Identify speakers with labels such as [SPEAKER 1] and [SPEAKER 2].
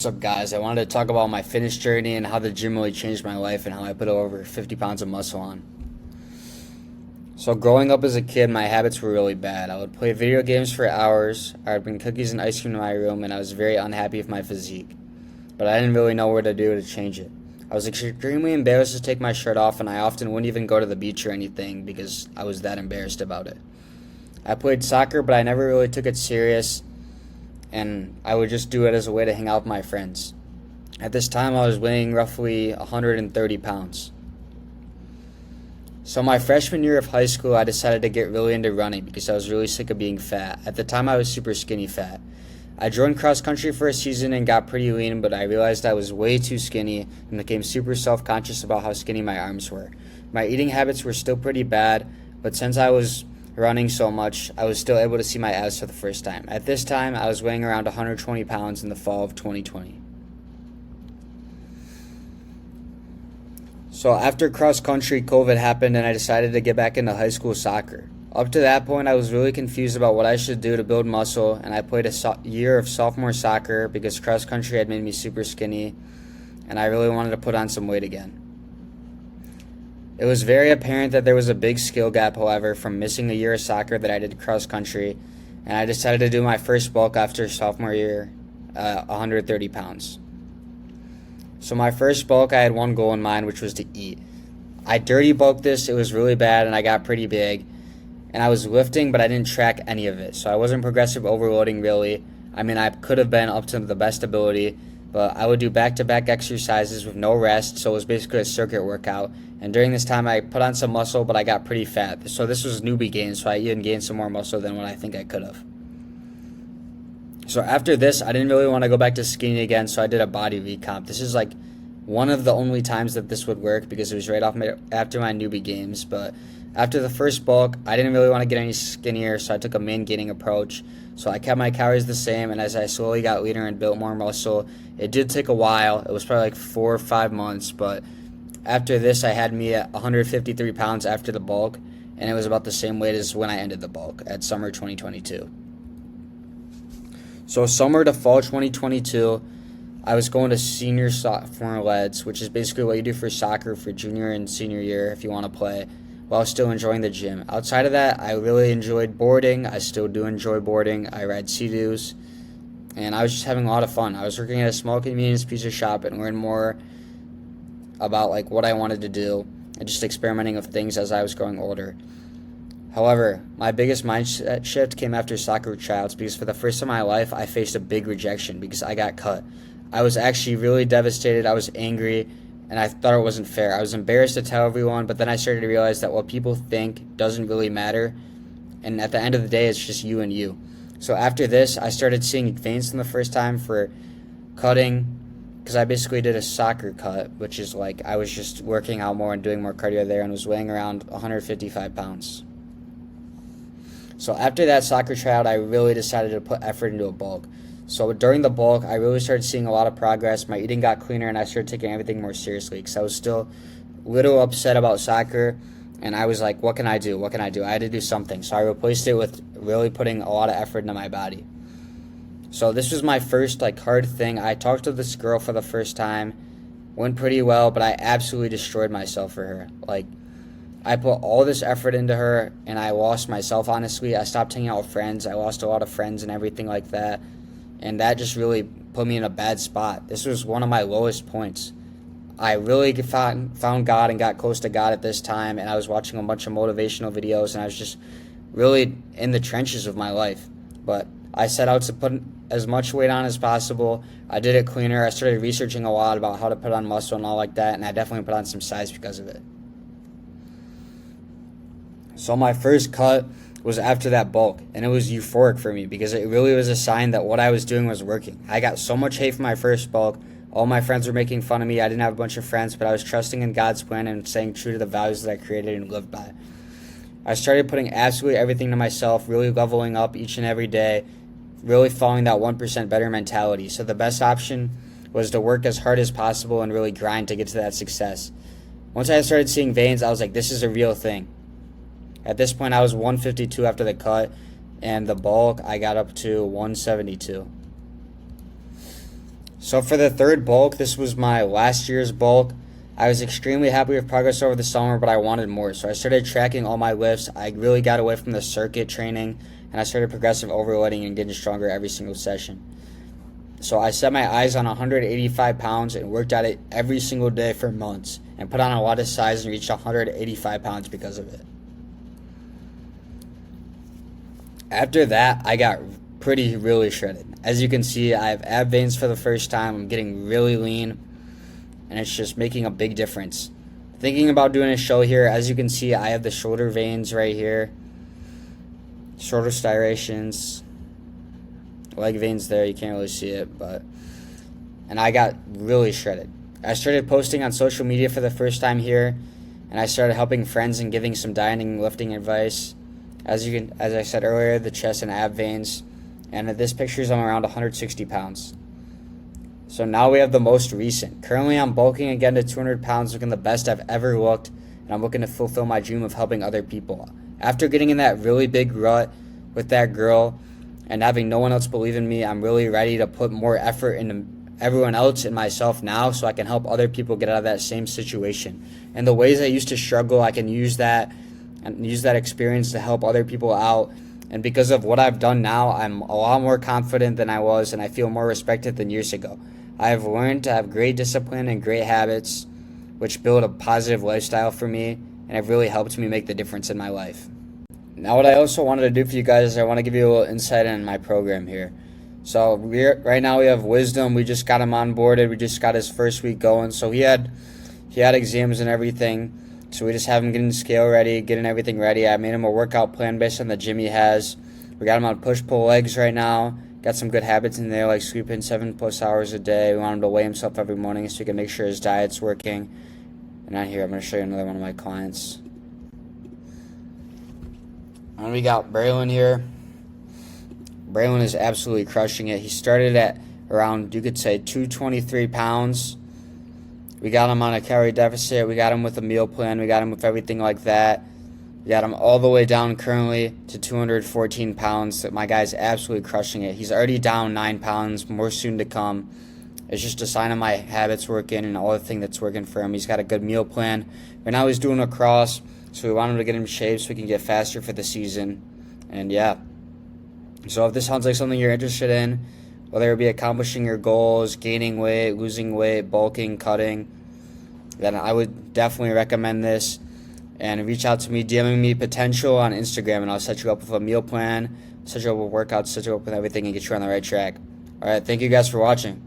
[SPEAKER 1] What's up, guys? I wanted to talk about my fitness journey and how the gym really changed my life and how I put over 50 pounds of muscle on. So, growing up as a kid, my habits were really bad. I would play video games for hours, I would bring cookies and ice cream to my room, and I was very unhappy with my physique. But I didn't really know what to do to change it. I was extremely embarrassed to take my shirt off, and I often wouldn't even go to the beach or anything because I was that embarrassed about it. I played soccer, but I never really took it serious, and I would just do it as a way to hang out with my friends. At this time, I was weighing roughly 130 pounds. So my freshman year of high school, I decided to get really into running because I was really sick of being fat. At the time, I was super skinny fat. I joined cross country for a season and got pretty lean, but I realized I was way too skinny and became super self-conscious about how skinny my arms were. My eating habits were still pretty bad, but since I was running so much, I was still able to see my abs for the first time. At this time, I was weighing around 120 pounds in the fall of 2020. So after cross country, COVID happened and I decided to get back into high school soccer. Up to that point, I was really confused about what I should do to build muscle, and I played a year of sophomore soccer because cross country had made me super skinny, and I really wanted to put on some weight again. It was very apparent that there was a big skill gap, however, from missing a year of soccer that I did cross country, and I decided to do my first bulk after sophomore year, 130 pounds. So my first bulk, I had one goal in mind, which was to eat. I dirty bulked this, it was really bad, and I got pretty big, and I was lifting, but I didn't track any of it, so I wasn't progressive overloading really. I mean, I could have been up to the best ability, but I would do back-to-back exercises with no rest, so it was basically a circuit workout. And during this time, I put on some muscle, but I got pretty fat. So this was newbie gains, so I even gained some more muscle than what I think I could have. So after this, I didn't really want to go back to skinny again, so I did a body recomp. This is like one of the only times that this would work because it was right after my newbie games. But after the first bulk, I didn't really want to get any skinnier, so I took a main gaining approach. So I kept my calories the same, and as I slowly got leaner and built more muscle, it did take a while. It was probably like 4 or 5 months, but after this, I had me at 153 pounds after the bulk, and it was about the same weight as when I ended the bulk at summer 2022. So summer to fall 2022, I was going to senior sophomore leads, which is basically what you do for soccer for junior and senior year if you want to play, while still enjoying the gym. Outside of that, I really enjoyed boarding. I still do enjoy boarding. I ride Sea-Doos, and I was just having a lot of fun. I was working at a small convenience pizza shop and learned more about like what I wanted to do and just experimenting with things as I was growing older. However, my biggest mindset shift came after soccer tryouts because for the first time in my life, I faced a big rejection because I got cut. I was actually really devastated. I was angry, and I thought it wasn't fair. I was embarrassed to tell everyone, but then I started to realize that what people think doesn't really matter, and at the end of the day, it's just you and you. So after this, I started seeing veins for the first time for cutting, because I basically did a soccer cut, which is like I was just working out more and doing more cardio there and was weighing around 155 pounds. So after that soccer tryout, I really decided to put effort into a bulk. So during the bulk, I really started seeing a lot of progress. My eating got cleaner, and I started taking everything more seriously because I was still a little upset about soccer, and I was like, what can I do? What can I do? I had to do something. So I replaced it with really putting a lot of effort into my body. So this was my first hard thing. I talked to this girl for the first time, went pretty well, but I absolutely destroyed myself for her. I put all this effort into her, and I lost myself, honestly. I stopped hanging out with friends. I lost a lot of friends and everything like that, and that just really put me in a bad spot. This was one of my lowest points. I really found God and got close to God at this time, and I was watching a bunch of motivational videos, and I was just really in the trenches of my life. But I set out to put as much weight on as possible. I did it cleaner. I started researching a lot about how to put on muscle and all like that, and I definitely put on some size because of it. So my first cut was after that bulk, and it was euphoric for me because it really was a sign that what I was doing was working. I got so much hate for my first bulk. All my friends were making fun of me. I didn't have a bunch of friends, but I was trusting in God's plan and staying true to the values that I created and lived by. I started putting absolutely everything to myself, really leveling up each and every day, really following that 1% better mentality. So the best option was to work as hard as possible and really grind to get to that success. Once I started seeing veins, I was like, this is a real thing. At this point, I was 152 after the cut, and the bulk, I got up to 172. So for the third bulk, this was my last year's bulk. I was extremely happy with progress over the summer, but I wanted more. So I started tracking all my lifts. I really got away from the circuit training, and I started progressive overloading and getting stronger every single session. So I set my eyes on 185 pounds and worked at it every single day for months and put on a lot of size and reached 185 pounds because of it. After that, I got really shredded. As you can see, I have ab veins for the first time. I'm getting really lean, and it's just making a big difference. Thinking about doing a show here, as you can see, I have the shoulder veins right here, shoulder striations, leg veins there. You can't really see it, and I got really shredded. I started posting on social media for the first time here, and I started helping friends and giving some dieting and lifting advice. As I said earlier, the chest and ab veins. And in this picture, I'm around 160 pounds. So now we have the most recent. Currently, I'm bulking again to 200 pounds, looking the best I've ever looked, and I'm looking to fulfill my dream of helping other people. After getting in that really big rut with that girl and having no one else believe in me, I'm really ready to put more effort into everyone else and myself now so I can help other people get out of that same situation. And the ways I used to struggle, I can use that experience to help other people out. And because of what I've done now, I'm a lot more confident than I was, and I feel more respected than years ago. I have learned to have great discipline and great habits, which build a positive lifestyle for me, and have really helped me make the difference in my life. Now, what I also wanted to do for you guys is I want to give you a little insight on my program here. So right now we have Wisdom. We just got him onboarded. We just got his first week going. So he had exams and everything. So we just have him getting scale ready, getting everything ready. I made him a workout plan based on the gym he has. We got him on push-pull legs right now. Got some good habits in there, like sleeping 7+ hours a day. We want him to weigh himself every morning so he can make sure his diet's working. And on here, I'm going to show you another one of my clients. And we got Braylon here. Braylon is absolutely crushing it. He started at around, you could say, 223 pounds. We got him on a calorie deficit. We got him with a meal plan. We got him with everything like that. We got him all the way down currently to 214 pounds. My guy's absolutely crushing it. He's already down 9 pounds, more soon to come. It's just a sign of my habits working and all the thing that's working for him. He's got a good meal plan. Right now he's doing a cross, so we want him to get in shape so we can get faster for the season. And yeah. So if this sounds like something you're interested in, whether it be accomplishing your goals, gaining weight, losing weight, bulking, cutting, then I would definitely recommend this. And reach out to me, DMing me potential on Instagram, and I'll set you up with a meal plan, set you up with workouts, set you up with everything, and get you on the right track. All right, thank you guys for watching.